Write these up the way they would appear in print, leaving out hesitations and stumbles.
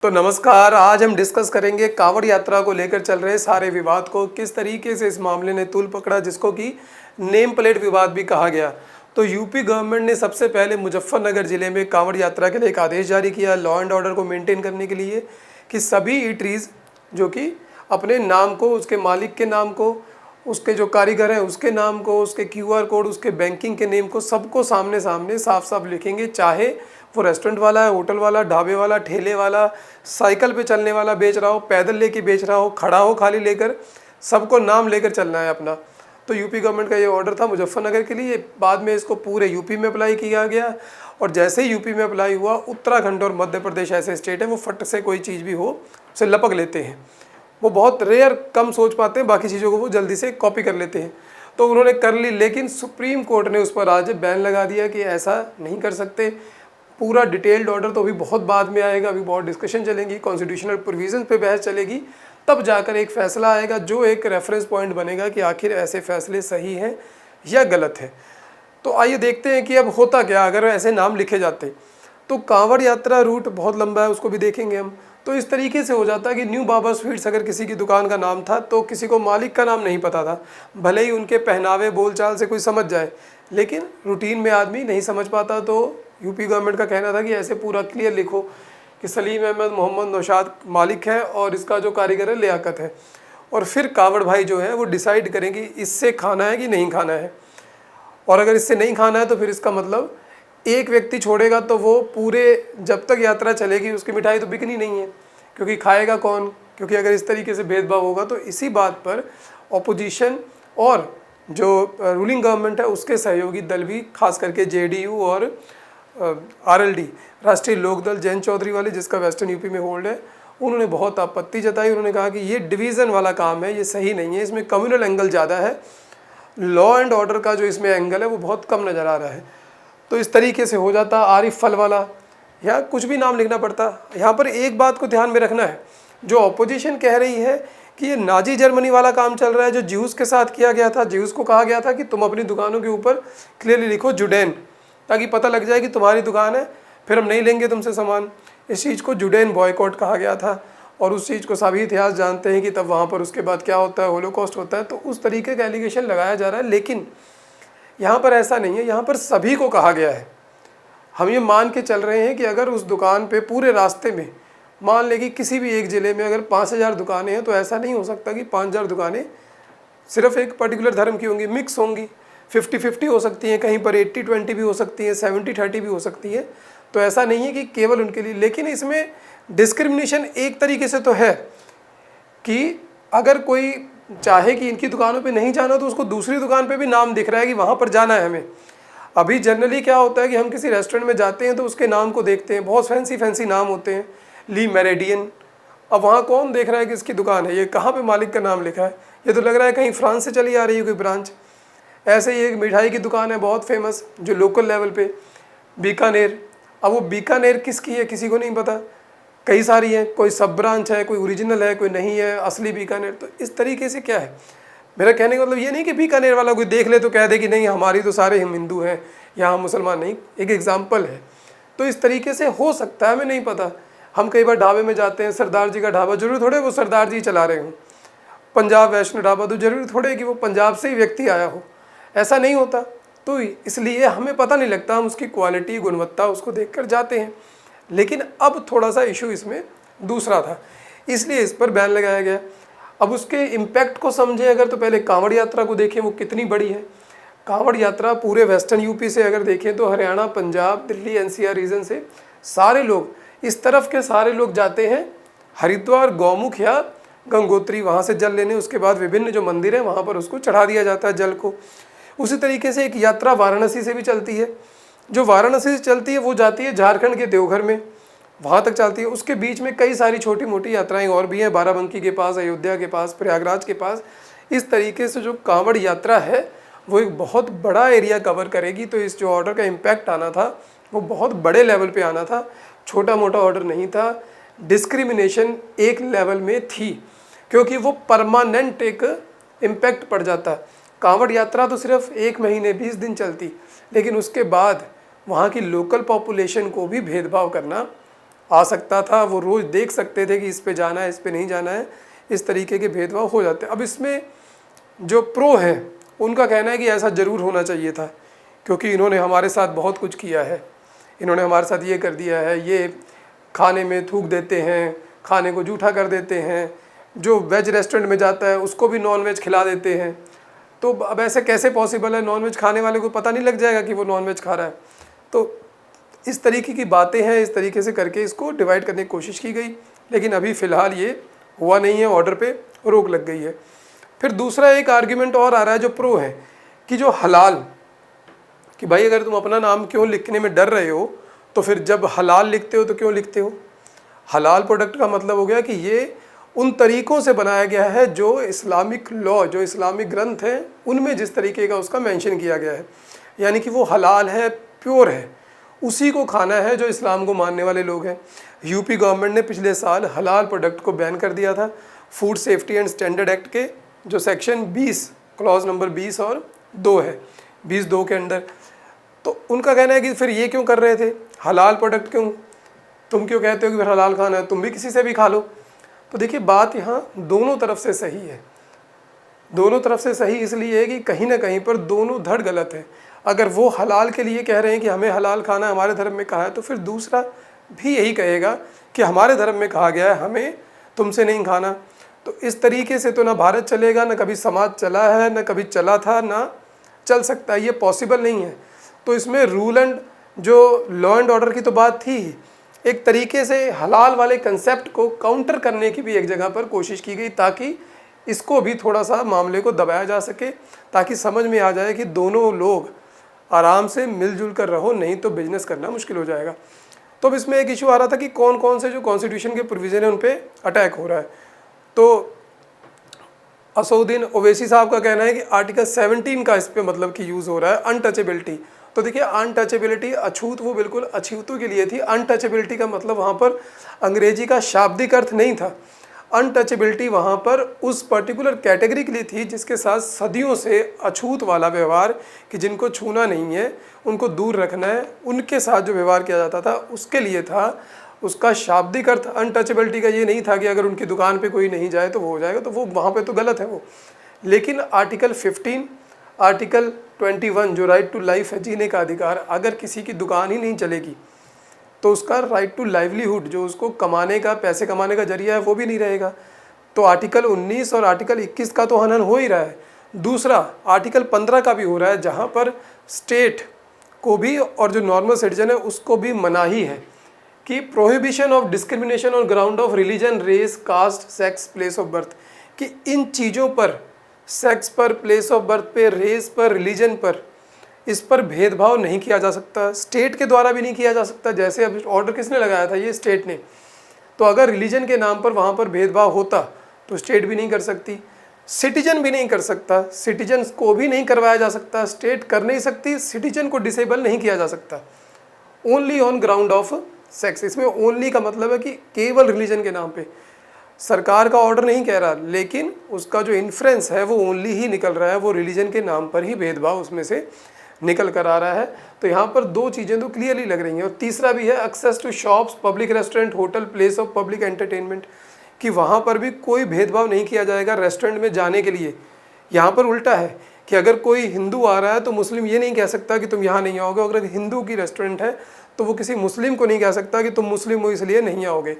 तो नमस्कार, आज हम डिस्कस करेंगे कांवड़ यात्रा को लेकर चल रहे सारे विवाद को, किस तरीके से इस मामले ने तूल पकड़ा, जिसको कि नेम प्लेट विवाद भी कहा गया। तो यूपी गवर्नमेंट ने सबसे पहले मुजफ्फरनगर जिले में कांवड़ यात्रा के लिए एक आदेश जारी किया, लॉ एंड ऑर्डर को मेंटेन करने के लिए, कि सभी ईटरीज जो कि अपने नाम को, उसके मालिक के नाम को, उसके जो कारीगर हैं उसके नाम को, उसके क्यूआर कोड, उसके बैंकिंग के नेम को, सबको सामने सामने साफ साफ लिखेंगे। चाहे वो रेस्टोरेंट वाला है, होटल वाला, ढाबे वाला, ठेले वाला, साइकिल पे चलने वाला बेच रहा हो, पैदल लेके बेच रहा हो, खड़ा हो खाली लेकर, सबको नाम लेकर चलना है अपना। तो यूपी गवर्नमेंट का ये ऑर्डर था मुजफ्फरनगर के लिए। बाद में इसको पूरे यूपी में अप्लाई किया गया, और जैसे ही यूपी में अप्लाई हुआ, उत्तराखंड और मध्य प्रदेश ऐसे स्टेट हैं वो फट से कोई चीज़ भी हो उसे लपक लेते हैं। वो बहुत रेयर, कम सोच पाते हैं, बाकी चीज़ों को वो जल्दी से कॉपी कर लेते हैं। तो उन्होंने कर ली, लेकिन सुप्रीम कोर्ट ने उस पर आज बैन लगा दिया कि ऐसा नहीं कर सकते। पूरा डिटेल्ड ऑर्डर तो अभी बहुत बाद में आएगा, अभी बहुत डिस्कशन चलेंगी, कॉन्स्टिट्यूशनल प्रोविजन पे बहस चलेगी, तब जाकर एक फ़ैसला आएगा जो एक रेफरेंस पॉइंट बनेगा कि आखिर ऐसे फैसले सही हैं या गलत है। तो आइए देखते हैं कि अब होता क्या अगर ऐसे नाम लिखे जाते। तो कांवड़ यात्रा रूट बहुत लंबा है, उसको भी देखेंगे हम। तो इस तरीके से हो जाता है कि न्यू बाबा स्वीट्स अगर किसी की दुकान का नाम था तो किसी को मालिक का नाम नहीं पता था, भले ही उनके पहनावे बोलचाल से कोई समझ जाए, लेकिन रूटीन में आदमी नहीं समझ पाता। तो यूपी गवर्नमेंट का कहना था कि ऐसे पूरा क्लियर लिखो कि सलीम अहमद मोहम्मद नौशाद मालिक है और इसका जो कारीगर है लियाकत है, और फिर कावड़ भाई जो है वो डिसाइड करें कि इससे खाना है कि नहीं खाना है। और अगर इससे नहीं खाना है तो फिर इसका मतलब एक व्यक्ति छोड़ेगा तो वो पूरे, जब तक यात्रा चलेगी उसकी मिठाई तो बिकनी नहीं है, क्योंकि खाएगा कौन? क्योंकि अगर इस तरीके से भेदभाव होगा तो इसी बात पर ऑपोजिशन और जो रूलिंग गवर्नमेंट है उसके सहयोगी दल भी, खास करके जेडीयू और आरएलडी, राष्ट्रीय लोकदल, जयंत चौधरी वाले, जिसका वेस्टर्न यूपी में होल्ड है, उन्होंने बहुत आपत्ति जताई। उन्होंने कहा कि ये डिवीज़न वाला काम है, ये सही नहीं है, इसमें कम्युनल एंगल ज़्यादा है, लॉ एंड ऑर्डर का जो इसमें एंगल है वो बहुत कम नज़र आ रहा है। तो इस तरीके से हो जाता आरिफ फल वाला, या कुछ भी नाम लिखना पड़ता। यहाँ पर एक बात को ध्यान में रखना है, जो ऑपोजिशन कह रही है कि ये नाजी जर्मनी वाला काम चल रहा है जो ज्यूज़ के साथ किया गया था। ज्यूज़ को कहा गया था कि तुम अपनी दुकानों के ऊपर क्लियरली लिखो जुडेन, ताकि पता लग जाए कि तुम्हारी दुकान है, फिर हम नहीं लेंगे तुमसे सामान। इस चीज़ को जुडेन बॉयकॉट कहा गया था, और उस चीज़ को सभी इतिहास जानते हैं कि तब वहाँ पर उसके बाद क्या होता है, होलोकॉस्ट होता है। तो उस तरीके का एलिगेशन लगाया जा रहा है, लेकिन यहाँ पर ऐसा नहीं है। यहाँ पर सभी को कहा गया है। हम ये मान के चल रहे हैं कि अगर उस दुकान पे पूरे रास्ते में, मान लें कि किसी भी एक ज़िले में अगर 5000 दुकानें हैं, तो ऐसा नहीं हो सकता कि 5000 दुकानें सिर्फ एक पर्टिकुलर धर्म की होंगी, मिक्स होंगी, 50-50 हो सकती हैं, कहीं पर 80-20 भी हो सकती हैं, 70-30 भी हो सकती है। तो ऐसा नहीं है कि केवल उनके लिए, लेकिन इसमें डिस्क्रिमिनेशन एक तरीके से तो है कि अगर कोई चाहे कि इनकी दुकानों पे नहीं जाना तो उसको दूसरी दुकान पे भी नाम दिख रहा है कि वहाँ पर जाना है हमें। अभी जनरली क्या होता है कि हम किसी रेस्टोरेंट में जाते हैं तो उसके नाम को देखते हैं, बहुत फैंसी नाम होते हैं, ली मेरेडियन। अब वहाँ कौन देख रहा है कि इसकी दुकान है, ये कहाँ पे मालिक का नाम लिखा है? ये तो लग रहा है कहीं फ्रांस से चली आ रही है कोई ब्रांच। ऐसे ही एक मिठाई की दुकान है बहुत फेमस जो लोकल लेवल पे, बीकानेर। अब वो बीकानेर किसकी है किसी को नहीं पता, कई सारी हैं, कोई सब ब्रांच है, कोई ओरिजिनल है, कोई नहीं है, असली बीकानेर। तो इस तरीके से क्या है, मेरा कहने का मतलब ये नहीं कि बीकानेर वाला कोई देख ले तो कह दे कि नहीं हमारी तो सारे हम हिंदू हैं या हम मुसलमान नहीं, एक एग्जाम्पल है। तो इस तरीके से हो सकता है, हमें नहीं पता। हम कई बार ढाबे में जाते हैं, सरदार जी का ढाबा, जरूर थोड़े वो सरदार जी चला रहे हों। पंजाब वैष्णो ढाबा, तो जरूरी थोड़े कि वो पंजाब से ही व्यक्ति आया हो, ऐसा नहीं होता। तो इसलिए हमें पता नहीं लगता, हम उसकी क्वालिटी, गुणवत्ता उसको देख कर जाते हैं। लेकिन अब थोड़ा सा इशू इसमें दूसरा था, इसलिए इस पर बैन लगाया गया। अब उसके इम्पैक्ट को समझे अगर, तो पहले कांवड़ यात्रा को देखें वो कितनी बड़ी है। कांवड़ यात्रा पूरे वेस्टर्न यूपी से अगर देखें तो हरियाणा, पंजाब, दिल्ली, एनसीआर रीजन से सारे लोग, इस तरफ के सारे लोग जाते हैं हरिद्वार, गौमुख या गंगोत्री, वहाँ से जल लेने। उसके बाद विभिन्न जो मंदिर हैं वहाँ पर उसको चढ़ा दिया जाता है जल को। उसी तरीके से एक यात्रा वाराणसी से भी चलती है। जो वाराणसी से चलती है वो जाती है झारखंड के देवघर में, वहाँ तक चलती है। उसके बीच में कई सारी छोटी मोटी यात्राएं और भी हैं, बाराबंकी के पास, अयोध्या के पास, प्रयागराज के पास। इस तरीके से जो कांवड़ यात्रा है वो एक बहुत बड़ा एरिया कवर करेगी। तो इस जो ऑर्डर का इम्पैक्ट आना था वो बहुत बड़े लेवल पे आना था, छोटा मोटा ऑर्डर नहीं था। डिस्क्रिमिनेशन एक लेवल में थी, क्योंकि वो परमानेंट एक इम्पैक्ट पड़ जाता। कांवड़ यात्रा तो सिर्फ 1 महीने 20 दिन चलती, लेकिन उसके बाद वहाँ की लोकल पॉपुलेशन को भी भेदभाव करना आ सकता था, वो रोज़ देख सकते थे कि इस पे जाना है, इस पे नहीं जाना है, इस तरीके के भेदभाव हो जाते। अब इसमें जो प्रो हैं उनका कहना है कि ऐसा ज़रूर होना चाहिए था, क्योंकि इन्होंने हमारे साथ बहुत कुछ किया है, इन्होंने हमारे साथ ये कर दिया है, ये खाने में थूक देते हैं, खाने को जूठा कर देते हैं, जो वेज रेस्टोरेंट में जाता है उसको भी नॉन वेज खिला देते हैं। तो अब ऐसे कैसे पॉसिबल है, नॉन वेज खाने वाले को पता नहीं लग जाएगा कि वो नॉन वेज खा रहा है। तो इस तरीके की बातें हैं, इस तरीके से करके इसको डिवाइड करने की कोशिश की गई, लेकिन अभी फ़िलहाल ये हुआ नहीं है, ऑर्डर पे रोक लग गई है। फिर दूसरा एक आर्ग्यूमेंट और आ रहा है जो प्रो है, कि जो हलाल, कि भाई अगर तुम अपना नाम क्यों लिखने में डर रहे हो, तो फिर जब हलाल लिखते हो तो क्यों लिखते हो। हलाल प्रोडक्ट का मतलब हो गया कि ये उन तरीक़ों से बनाया गया है जो इस्लामिक लॉ, जो इस्लामिक ग्रंथ हैं उनमें जिस तरीके का उसका मेंशन किया गया है, यानी कि वो हलाल है, प्योर है, उसी को खाना है जो इस्लाम को मानने वाले लोग हैं। यूपी गवर्नमेंट ने पिछले साल हलाल प्रोडक्ट को बैन कर दिया था food safety and standard act के जो सेक्शन 20 क्लॉज नंबर 20 और 2 है, 20(2) के अंडर। तो उनका कहना है कि फिर ये क्यों कर रहे थे, हलाल प्रोडक्ट क्यों, तुम क्यों कहते हो कि फिर हलाल खाना है, तुम भी किसी से भी खा लो। तो देखिए बात यहाँ दोनों तरफ से सही है, दोनों तरफ से सही इसलिए है कि कहीं ना कहीं पर दोनों धड़ गलत है। अगर वो हलाल के लिए कह रहे हैं कि हमें हलाल खाना हमारे धर्म में कहा है, तो फिर दूसरा भी यही कहेगा कि हमारे धर्म में कहा गया है हमें तुमसे नहीं खाना। तो इस तरीके से तो ना भारत चलेगा, ना कभी समाज चला है, ना कभी चला था, ना चल सकता है, ये पॉसिबल नहीं है। तो इसमें रूल एंड जो लॉ एंड ऑर्डर की तो बात थी ही, एक तरीके से हलाल वाले कंसेप्ट को काउंटर करने की भी एक जगह पर कोशिश की गई, ताकि इसको भी थोड़ा सा मामले को दबाया जा सके, ताकि समझ में आ जाए कि दोनों लोग आराम से मिलजुल कर रहो, नहीं तो बिजनेस करना मुश्किल हो जाएगा। तो अब इसमें एक इशू आ रहा था कि कौन कौन से जो कॉन्स्टिट्यूशन के प्रोविज़न है उन पर अटैक हो रहा है। तो असउद्दीन ओवैसी साहब का कहना है कि आर्टिकल 17 का इस पर मतलब कि यूज़ हो रहा है, अनटचेबिलिटी। तो देखिए अनटचेबिलिटी, अछूत वो बिल्कुल अछूतों के लिए थी। अनटचेबिलिटी का मतलब वहाँ पर अंग्रेजी का शाब्दिक अर्थ नहीं था। अनटचेबिलिटी वहाँ पर उस पर्टिकुलर कैटेगरी के लिए थी जिसके साथ सदियों से अछूत वाला व्यवहार, कि जिनको छूना नहीं है, उनको दूर रखना है, उनके साथ जो व्यवहार किया जाता था उसके लिए था। उसका शाब्दिक अर्थ अनटचेबिलिटी का ये नहीं था कि अगर उनकी दुकान पे कोई नहीं जाए तो वो हो जाएगा, तो वो वहाँ पे तो गलत है वो। लेकिन आर्टिकल 15, आर्टिकल 21 जो राइट टू लाइफ है, जीने का अधिकार, अगर किसी की दुकान ही नहीं चलेगी तो उसका राइट टू लाइवलीहुड, जो उसको कमाने का, पैसे कमाने का जरिया है, वो भी नहीं रहेगा। तो आर्टिकल 19 और आर्टिकल 21 का तो हनन हो ही रहा है। दूसरा आर्टिकल 15 का भी हो रहा है, जहाँ पर स्टेट को भी और जो नॉर्मल सिटीजन है उसको भी मनाही है कि prohibition of discrimination on ground of religion, race, caste, sex, place of birth, कि इन चीज़ों पर, सेक्स पर, प्लेस ऑफ बर्थ पे, रेस पर, रिलीजन पर, इस पर भेदभाव नहीं किया जा सकता, स्टेट के द्वारा भी नहीं किया जा सकता। जैसे अब ऑर्डर किसने लगाया था, ये स्टेट ने। तो अगर रिलीजन के नाम पर वहाँ पर भेदभाव होता तो स्टेट भी नहीं कर सकती, सिटीजन भी नहीं कर सकता, सिटीजन को भी नहीं करवाया जा सकता, स्टेट कर नहीं सकती, सिटीजन को डिसेबल नहीं किया जा सकता। Only on ground of sex, इसमें ओनली का मतलब है कि केवल रिलीजन के नाम पे। सरकार का ऑर्डर नहीं कह रहा, लेकिन उसका जो इन्फ्रेंस है वो ओनली ही निकल रहा है, वो रिलीजन के नाम पर ही भेदभाव उसमें से निकल कर आ रहा है। तो यहाँ पर दो चीज़ें तो क्लियरली लग रही हैं। और तीसरा भी है access to shops, public restaurant, hotel, place of public entertainment, कि वहाँ पर भी कोई भेदभाव नहीं किया जाएगा रेस्टोरेंट में जाने के लिए। यहाँ पर उल्टा है कि अगर कोई हिंदू आ रहा है तो मुस्लिम ये नहीं कह सकता कि तुम यहाँ नहीं आओगे, अगर हिंदू की रेस्टोरेंट है तो वो किसी मुस्लिम को नहीं कह सकता कि तुम मुस्लिम हो इसलिए नहीं आओगे।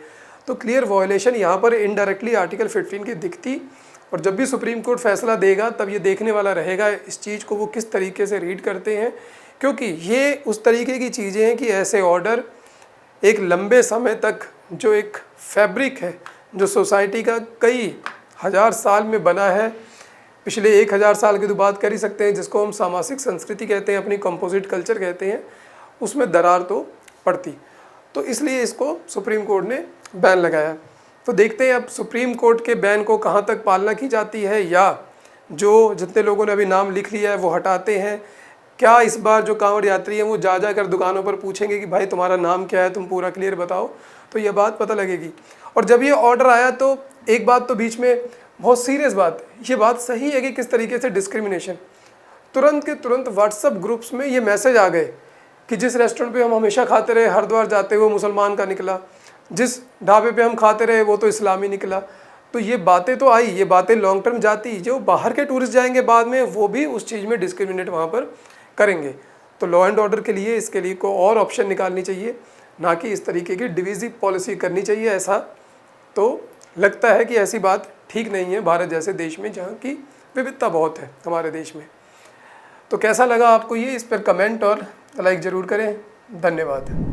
तो क्लियर वायलेशन यहाँ पर इनडायरेक्टली आर्टिकल 15 की दिखती। और जब भी सुप्रीम कोर्ट फैसला देगा तब ये देखने वाला रहेगा इस चीज़ को वो किस तरीके से रीड करते हैं, क्योंकि ये उस तरीके की चीज़ें हैं कि ऐसे ऑर्डर एक लंबे समय तक जो एक फैब्रिक है जो सोसाइटी का कई हज़ार साल में बना है, पिछले 1000 साल की तो बात कर ही सकते हैं, जिसको हम सामाजिक संस्कृति कहते हैं, अपनी कंपोजिट कल्चर कहते हैं, उसमें दरार तो पड़ती। तो इसलिए इसको सुप्रीम कोर्ट ने बैन लगाया। तो देखते हैं अब सुप्रीम कोर्ट के बैन को कहाँ तक पालना की जाती है, या जो जितने लोगों ने अभी नाम लिख लिया है वो हटाते हैं। क्या इस बार जो कांवड़ यात्री हैं वो जा कर दुकानों पर पूछेंगे कि भाई तुम्हारा नाम क्या है, तुम पूरा क्लियर बताओ, तो ये बात पता लगेगी। और जब ये ऑर्डर आया तो एक बात तो बीच में बहुत सीरियस बात, ये बात सही है कि किस तरीके से डिस्क्रिमिनेशन, तुरंत के तुरंत व्हाट्सएप ग्रुप्स में ये मैसेज आ गए कि जिस रेस्टोरेंट पे हम हमेशा खाते रहे, हरिद्वार जाते हुए मुसलमान का निकला, जिस ढाबे पे हम खाते रहे वो तो इस्लामी निकला। तो ये बातें तो आई, ये बातें लॉन्ग टर्म जाती, जो बाहर के टूरिस्ट जाएंगे बाद में वो भी उस चीज़ में डिस्क्रिमिनेट वहाँ पर करेंगे। तो लॉ एंड ऑर्डर के लिए इसके लिए को और ऑप्शन निकालनी चाहिए, ना कि इस तरीके की डिविजिव पॉलिसी करनी चाहिए। ऐसा तो लगता है कि ऐसी बात ठीक नहीं है भारत जैसे देश में, जहाँ की विविधता बहुत है हमारे देश में। तो कैसा लगा आपको ये, इस पर कमेंट और लाइक ज़रूर करें। धन्यवाद।